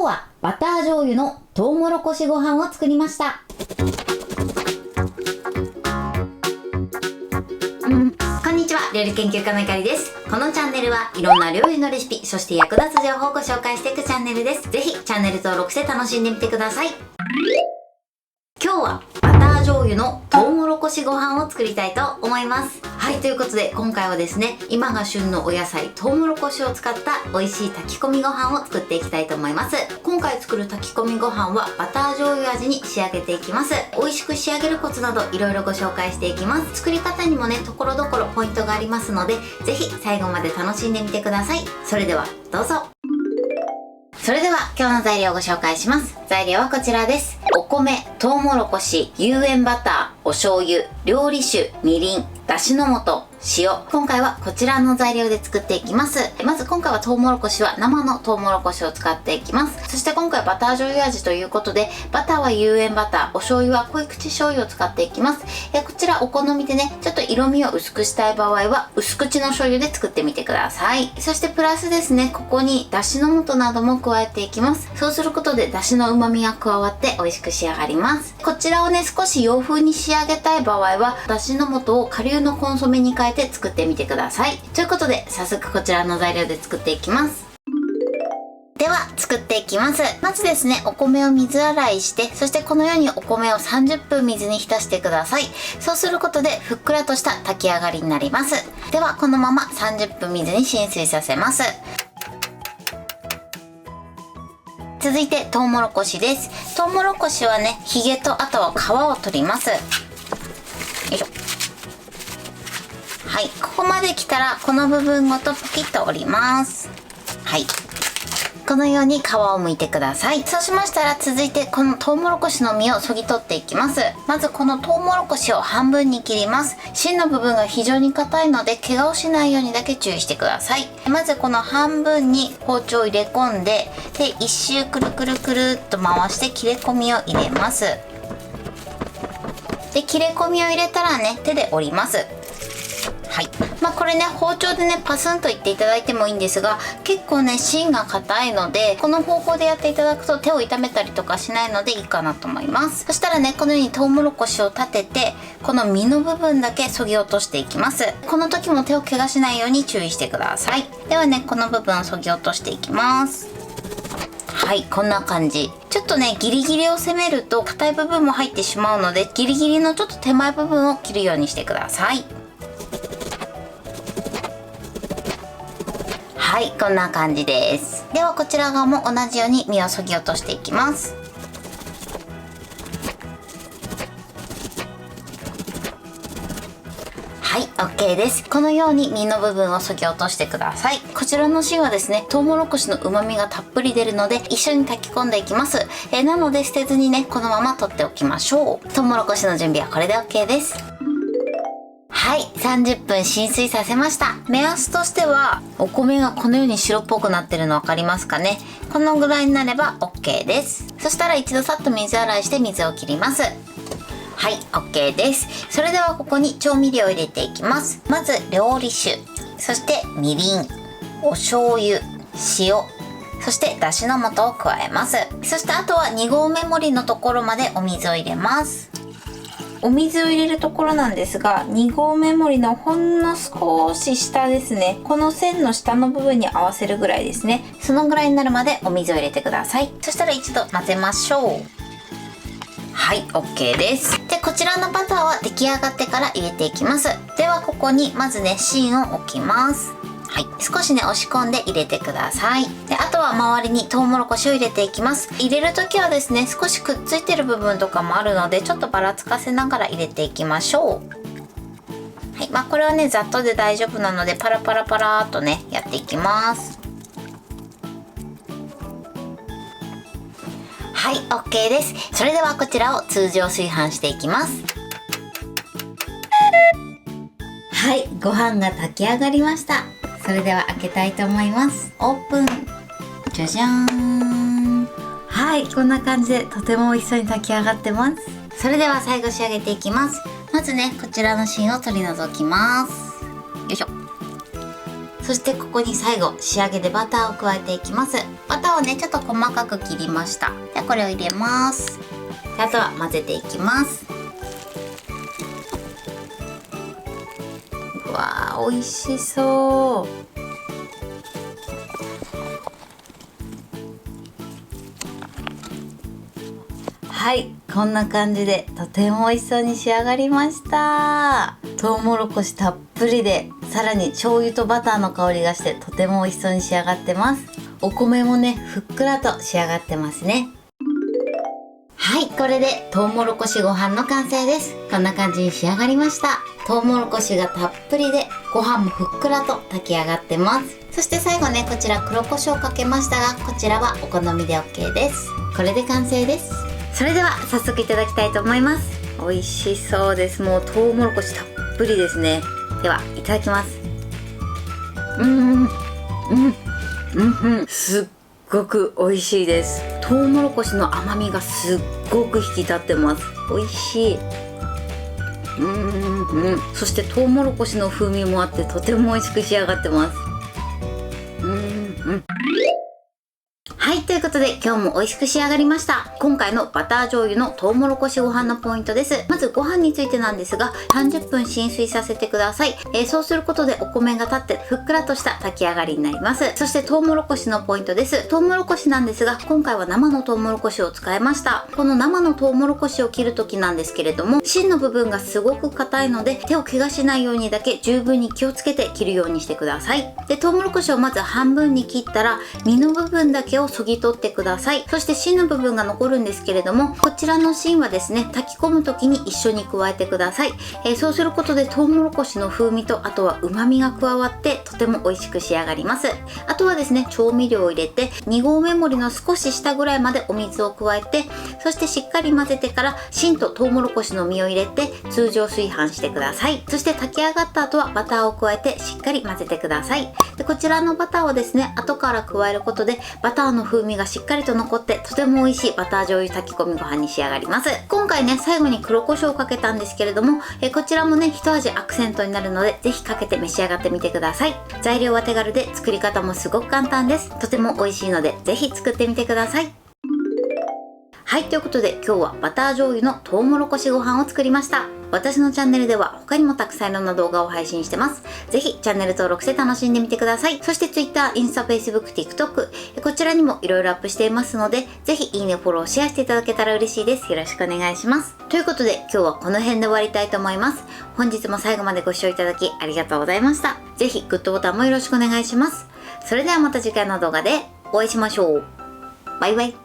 日はバター醤油のトウモロコシご飯を作りました。こんにちは、料理研究家のいかりです。このチャンネルはいろんな料理のレシピ、そして役立つ情報をご紹介していくチャンネルです。ぜひチャンネル登録して楽しんでみてください。今日はバター醤油のトウモロコシご飯を作りたいと思います。はい、ということで今回はですね、今が旬のお野菜トウモロコシを使った美味しい炊き込みご飯を作っていきたいと思います。今回作る炊き込みご飯はバター醤油味に仕上げていきます。美味しく仕上げるコツなどいろいろご紹介していきます。作り方にもね、ところどころポイントがありますので、ぜひ最後まで楽しんでみてください。それではどうぞ。それでは今日の材料をご紹介します。材料はこちらです。お米、トウモロコシ、有塩バター、お醤油、料理酒、みりん、だしの素、塩。今回はこちらの材料で作っていきます。まず今回はトウモロコシは生のトウモロコシを使っていきます。そして今回バター醤油味ということで、バターは有塩バター、お醤油は濃い口醤油を使っていきます。こちらお好みでね、ちょっと色味を薄くしたい場合は薄口の醤油で作ってみてください。そしてプラスですね、ここにだしの素なども加えていきます。そうすることでだしの旨味が加わって美味しく仕上がります。こちらをね、少し洋風に仕上げたい場合はだしの素を顆粒のコンソメに変えて作ってみてください。ということで早速こちらの材料で作っていきます。では作っていきます。まずですね、お米を水洗いして、そしてこのようにお米を30分水に浸してください。そうすることでふっくらとした炊き上がりになります。ではこのまま30分水に浸水させます。続いてトウモロコシです。トウモロコシはね、ヒゲとあとは皮を取ります。よいしょ。はい、ここまで来たらこの部分ごとポキッと折ります。はい、このように皮を剥いてください。そうしましたら続いてこのトウモロコシの実をそぎ取っていきます。まずこのトウモロコシを半分に切ります。芯の部分が非常に硬いので怪我をしないようにだけ注意してください。まずこの半分に包丁を入れ込んで、一周くるくるくるっと回して切れ込みを入れます。で切れ込みを入れたらね、手で折ります。はい、これね、包丁でねパスンといっていただいてもいいんですが、結構ね芯が硬いのでこの方法でやっていただくと手を痛めたりとかしないのでいいかなと思います。そしたらね、このようにトウモロコシを立ててこの実の部分だけ削ぎ落としていきます。この時も手を怪我しないように注意してください。ではね、この部分を削ぎ落としていきます。はい、こんな感じ。ちょっとね、ギリギリを攻めると硬い部分も入ってしまうので、ギリギリのちょっと手前部分を切るようにしてください。はい、こんな感じです。ではこちら側も同じように実を削ぎ落としていきます。はい、OK です。このように実の部分を削ぎ落としてください。こちらの芯はですね、トウモロコシの旨味がたっぷり出るので一緒に炊き込んでいきます。なので捨てずにね、このまま取っておきましょう。トウモロコシの準備はこれで OK です。はい、30分浸水させました。目安としてはお米がこのように白っぽくなってるの分かりますかね。このぐらいになれば OK です。そしたら一度さっと水洗いして水を切ります。はい、 OK です。それではここに調味料を入れていきます。まず料理酒、そしてみりん、お醤油、塩、そしてだしの素を加えます。そしてあとは2合目盛りのところまでお水を入れます。お水を入れるところなんですが、2合目盛りのほんの少し下ですね、この線の下の部分に合わせるぐらいですね。そのぐらいになるまでお水を入れてください。そしたら一度混ぜましょう。はい、 OK です。でこちらのバターは出来上がってから入れていきます。ではここにまずね、芯を置きます。はい、少しね押し込んで入れてください。であとは周りにトウモロコシを入れていきます。入れる時はですね、少しくっついてる部分とかもあるのでちょっとばらつかせながら入れていきましょう。はい、これはねざっとで大丈夫なのでパラパラパラーっとねやっていきます。はい、 OK です。それではこちらを通常炊飯していきます。はい、ご飯が炊き上がりました。それでは開けたいと思います。オープン。じゃじゃーん。はい、こんな感じでとても美味しそうに炊き上がってます。それでは最後仕上げていきます。まずね、こちらの芯を取り除きます。よいしょ。そしてここに最後仕上げでバターを加えていきます。バターをねちょっと細かく切りました。でこれを入れます。であとは混ぜていきます。うわー美味しそう。はい、こんな感じでとても美味しそうに仕上がりました。トウモロコシたっぷりで、さらに醤油とバターの香りがしてとても美味しそうに仕上がってます。お米もねふっくらと仕上がってますね。はい、これでトウモロコシご飯の完成です。こんな感じに仕上がりました。トウモロコシがたっぷりでご飯もふっくらと炊き上がってます。そして最後ねこちら黒胡椒をかけましたが、こちらはお好みで OK です。これで完成です。それでは早速いただきたいと思います。美味しそうです。もうトウモロコシたっぷりですね。ではいただきます。すっごく美味しいです。トウモロコシの甘みがすっごく引き立ってます。美味しい。そしてトウモロコシの風味もあってとても美味しく仕上がってます。はい、ということで今日も美味しく仕上がりました。今回のバター醤油のトウモロコシご飯のポイントです。まずご飯についてなんですが、30分浸水させてください。そうすることでお米が立ってふっくらとした炊き上がりになります。そしてトウモロコシのポイントです。トウモロコシなんですが、今回は生のトウモロコシを使いました。この生のトウモロコシを切る時なんですけれども、芯の部分がすごく硬いので手を怪我しないようにだけ十分に気をつけて切るようにしてください。で、トウモロコシをまず半分に切ったら実の部分だけをそぎ取ってください。そして芯の部分が残るんですけれども、こちらの芯はですね炊き込む時に一緒に加えてください。そうすることでトウモロコシの風味とあとは旨味が加わってとても美味しく仕上がります。あとはですね調味料を入れて2合目盛りの少し下ぐらいまでお水を加えて、そしてしっかり混ぜてから芯とトウモロコシの実を入れて通常炊飯してください。そして炊き上がった後はバターを加えてしっかり混ぜてください。でこちらのバターをですね後から加えることでバターの風味がしっかりと残ってとても美味しいバター醤油炊き込みご飯に仕上がります。今回ね最後に黒胡椒をかけたんですけれども、こちらもね一味アクセントになるのでぜひかけて召し上がってみてください。材料は手軽で作り方もすごく簡単です。とても美味しいのでぜひ作ってみてください。はい、ということで今日はバター醤油のトウモロコシご飯を作りました。私のチャンネルでは他にもたくさんいろんな動画を配信してます。ぜひチャンネル登録して楽しんでみてください。そして Twitter、インスタ、Facebook、TikTok こちらにもいろいろアップしていますので、ぜひいいね、フォロー、シェアしていただけたら嬉しいです。よろしくお願いします。ということで今日はこの辺で終わりたいと思います。本日も最後までご視聴いただきありがとうございました。ぜひグッドボタンもよろしくお願いします。それではまた次回の動画でお会いしましょう。バイバイ。